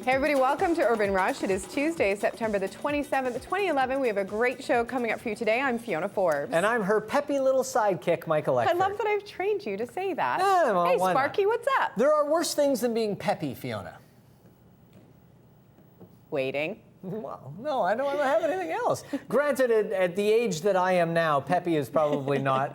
Hey everybody, welcome to Urban Rush. It is Tuesday, September the 27th, 2011. We have a great show coming up for you today. I'm Fiona Forbes. And I'm her peppy little sidekick, Michael Eckford. I love that I've trained you to say that. Yeah, well, hey, why Sparky, not? what's up? There are worse things than being peppy, Fiona. Waiting. Well, no, I don't have anything else. Granted, at the age that I am now, peppy is probably not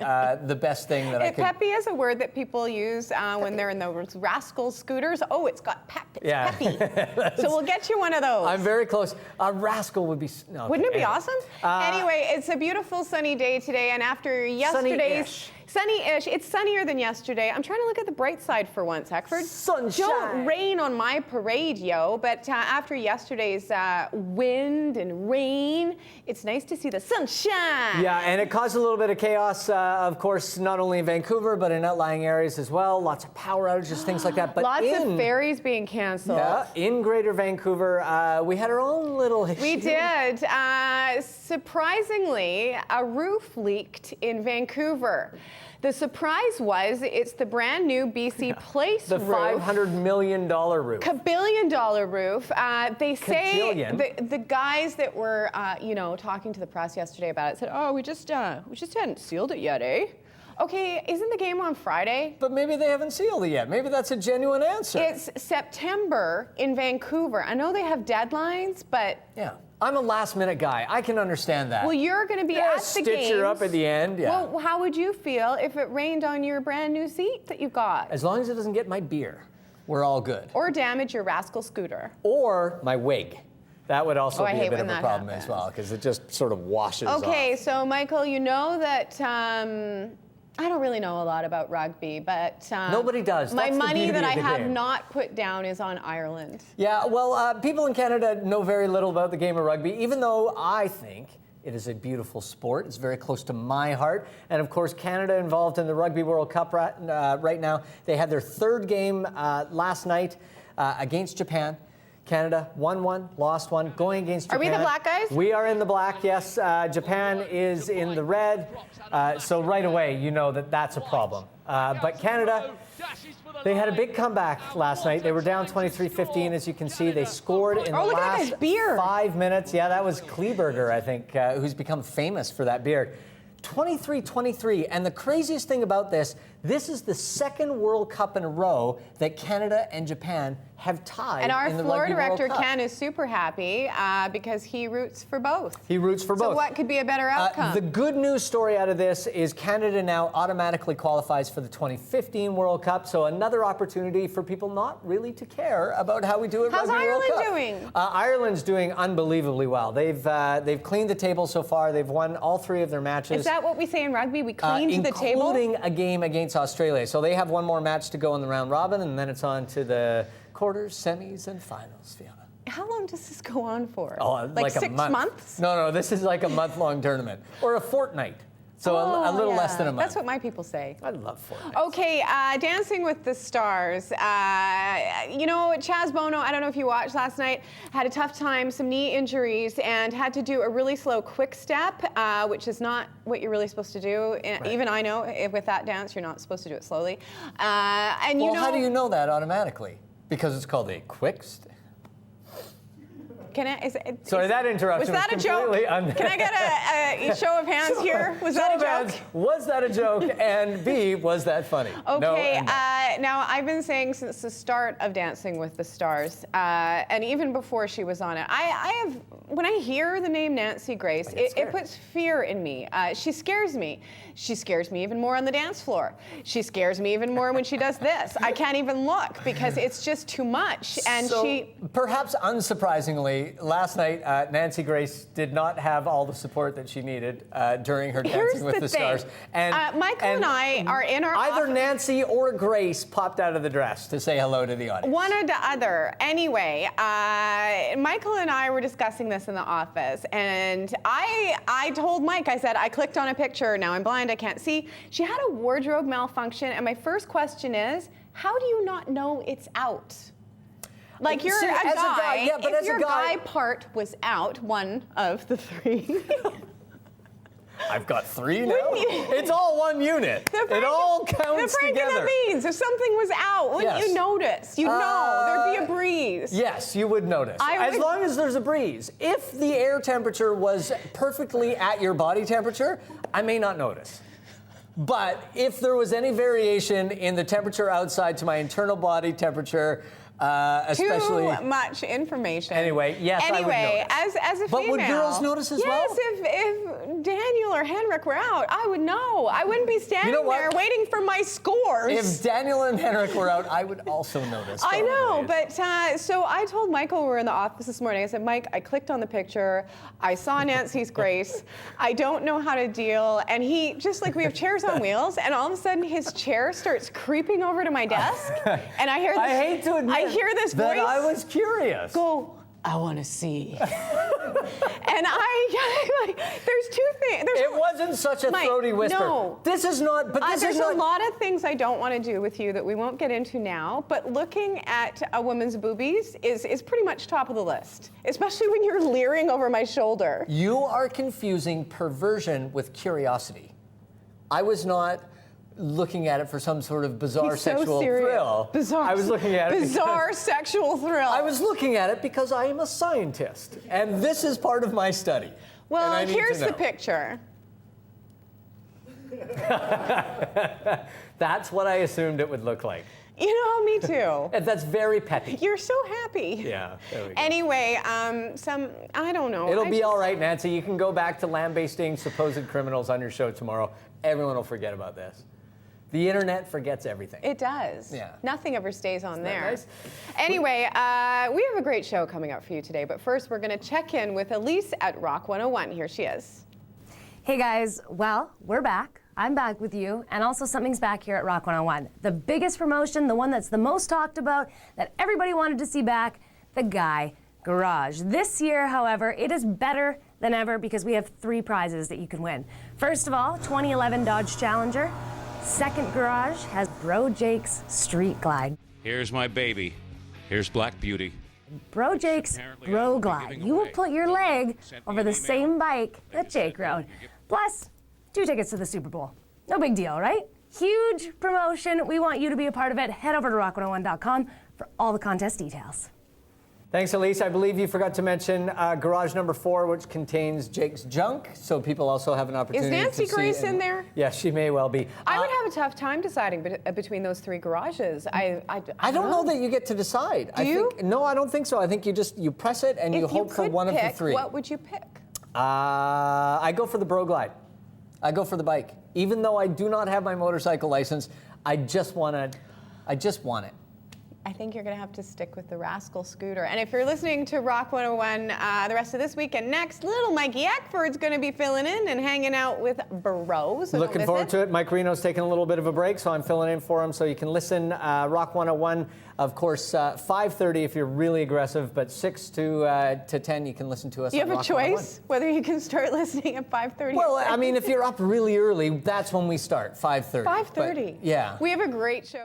the best thing that I could... Peppy is a word that people use when they're in those rascal scooters. Oh, it's got pep. It's peppy. So we'll get you one of those. I'm very close. A rascal would be... No, okay, Wouldn't it be awesome? Anyway, it's a beautiful sunny day today, and after yesterday's... Sunny-ish. It's sunnier than yesterday. I'm trying to look at the bright side for once, Eckford. Sunshine. Don't rain on my parade, yo. But after yesterday's wind and rain, it's nice to see the sunshine. Yeah, and it caused a little bit of chaos, of course, not only in Vancouver, but in outlying areas as well. Lots of power outages, things like that. But lots of ferries being canceled. Yeah, in Greater Vancouver, we had our own little issue. We did. Surprisingly, a roof leaked in Vancouver. The surprise was it's the brand new BC Place roof. The $500 million roof. Billion-dollar roof. They say the guys that were, talking to the press yesterday about it said, "Oh, we just hadn't sealed it yet, eh?" Okay, isn't the game on Friday? But maybe they haven't sealed it yet. Maybe that's a genuine answer. It's September in Vancouver. I know they have deadlines, but... Yeah. I'm a last-minute guy. I can understand that. Well, you're going to be at the games. Stitch her up at the end, yeah. Well, how would you feel if it rained on your brand new seat that you've got? As long as it doesn't get my beer, we're all good. Or damage your rascal scooter. Or my wig. That would also be a bit of a problem happens. as well, because it just sort of washes off. Okay, so Michael, you know that... I don't really know a lot about rugby, but nobody does. My That's money that I have game. not put down is on Ireland. Yeah, well, people in Canada know very little about the game of rugby, even though I think it is a beautiful sport. It's very close to my heart. And of course, Canada involved in the Rugby World Cup right now. They had their third game last night against Japan. Canada won one, lost one, going against Japan. Are we the black guys? We are in the black, yes. Japan is in the red. So right away, you know that that's a problem. But Canada, they had a big comeback last night. They were down 23-15, as you can see. They scored in the last 5 minutes. Yeah, that was Kleberger, I think, who's become famous for that beard. 23-23, and the craziest thing about this is the second World Cup in a row that Canada and Japan have tied. And our in the floor Rugby director, World Cup. Ken, is super happy because he roots for both. He roots for both. So what could be a better outcome? The good news story out of this is Canada now automatically qualifies for the 2015 World Cup, so another opportunity for people not really to care about how we do it. How's Rugby World Cup. Ireland doing? Ireland's doing unbelievably well. They've cleaned the table so far. They've won all 3 of their matches. Is that what we say in rugby? We cleaned the table? Including a game against Australia. So they have one more match to go in the round robin, and then it's on to the quarters, semis, and finals, Fiona. How long does this go on for? Oh, like 6 a month. months? No, this is like a month-long tournament. Or a fortnigt. So a little less than a month. That's what my people say. I love fortnights. Okay, Dancing with the Stars. Chaz Bono, I don't know if you watched last night, had a tough time, some knee injuries, and had to do a really slow quick step, which is not what you're really supposed to do. Right. Even I know with that dance, you're not supposed to do it slowly. How do you know that automatically? Because it's called a quick step. Sorry, that interruption was that a joke? Can I get a show of hands here? Was that a joke? Was that a joke? And B, was that funny? Okay, now I've been saying since the start of Dancing with the Stars, and even before she was on it, when I hear the name Nancy Grace, it puts fear in me. She scares me. She scares me even more on the dance floor. She scares me even more when she does this. I can't even look because it's just too much. And perhaps unsurprisingly, last night, Nancy Grace did not have all the support that she needed during her Dancing with the Stars. And Michael and I are in our either office. Nancy or Grace popped out of the dress to say hello to the audience. One or the other. Anyway, Michael and I were discussing this in the office, and I told Mike, I said, I clicked on a picture, now I'm blind, I can't see. She had a wardrobe malfunction, and my first question is, how do you not know it's out? Like, you're a guy, if your guy part was out, one of the 3, I've got 3 now? It's all one unit. It all counts the together. The beans. If something was out, wouldn't you notice? You'd know. There'd be a breeze. Yes, you would notice. As long as there's a breeze. If the air temperature was perfectly at your body temperature, I may not notice. But if there was any variation in the temperature outside to my internal body temperature, especially too much information. Anyway, yes, I would notice. As a female, but would girls notice as well? Yes, if Daniel or Henrik were out, I would know. I wouldn't be standing there waiting for my scores. If Daniel and Henrik were out, I would also notice. I know, but so I told Michael when we were in the office this morning. I said, Mike, I clicked on the picture. I saw Nancy's Grace. I don't know how to deal. And he just like we have chairs on wheels, and all of a sudden his chair starts creeping over to my desk, and I hear this. I hate to admit. I hear this that voice. I was curious. Go, I want to see. And there's 2 things. It wasn't such a throaty whisper. No. This is not, but this there's is not. a lot of things I don't want to do with you that we won't get into now, but looking at a woman's boobies is pretty much top of the list, especially when you're leering over my shoulder. You are confusing perversion with curiosity. I was not looking at it for some sort of bizarre sexual thrill. Bizarre. I was looking at it bizarre sexual thrill. I was looking at it because I am a scientist, and this is part of my study. Well, here's the picture. That's what I assumed it would look like. You know, me too. That's very petty. You're so happy. Yeah, there we go. Anyway, I don't know. It'll be all right, Nancy. You can go back to lambasting supposed criminals on your show tomorrow. Everyone will forget about this. The internet forgets everything. It does. Yeah. Nothing ever stays on there. Nice? Anyway, we have a great show coming up for you today, but first we're going to check in with Elise at Rock 101. Here she is. Hey guys, well, we're back. I'm back with you, and also something's back here at Rock 101. The biggest promotion, the one that's the most talked about, that everybody wanted to see back, the Guy Garage. This year, however, it is better than ever because we have 3 prizes that you can win. First of all, 2011 Dodge Challenger. Second garage has Bro Jake's Street Glide. Here's my baby. Here's Black Beauty. Bro Jake's Bro Glide. You will put your leg over the same bike that Jake rode. Plus, 2 tickets to the Super Bowl. No big deal, right? Huge promotion. We want you to be a part of it. Head over to rock101.com for all the contest details. Thanks, Elise. I believe you forgot to mention garage number 4, which contains Jake's junk, so people also have an opportunity to see. Is Nancy Grace in there? Yeah, she may well be. I would have a tough time deciding between those 3 garages. I don't know that you get to decide. Do you? No, I don't think so. I think you press it and you hope for one of the 3. What would you pick? I go for the Bro Glide. I go for the bike. Even though I do not have my motorcycle license, I just want it. I think you're going to have to stick with the Rascal Scooter. And if you're listening to Rock 101 the rest of this week and next, little Mikey Eckford's going to be filling in and hanging out with bros. So looking forward to it. Mike Reno's taking a little bit of a break, so I'm filling in for him. So you can listen Rock 101, of course, 5:30 if you're really aggressive, but 6 to 10 you can listen to us. You on have Rock a choice 101. whether you can start listening at 5:30. Well, I mean, if you're up really early, that's when we start, 5:30. 5:30. Yeah. We have a great show.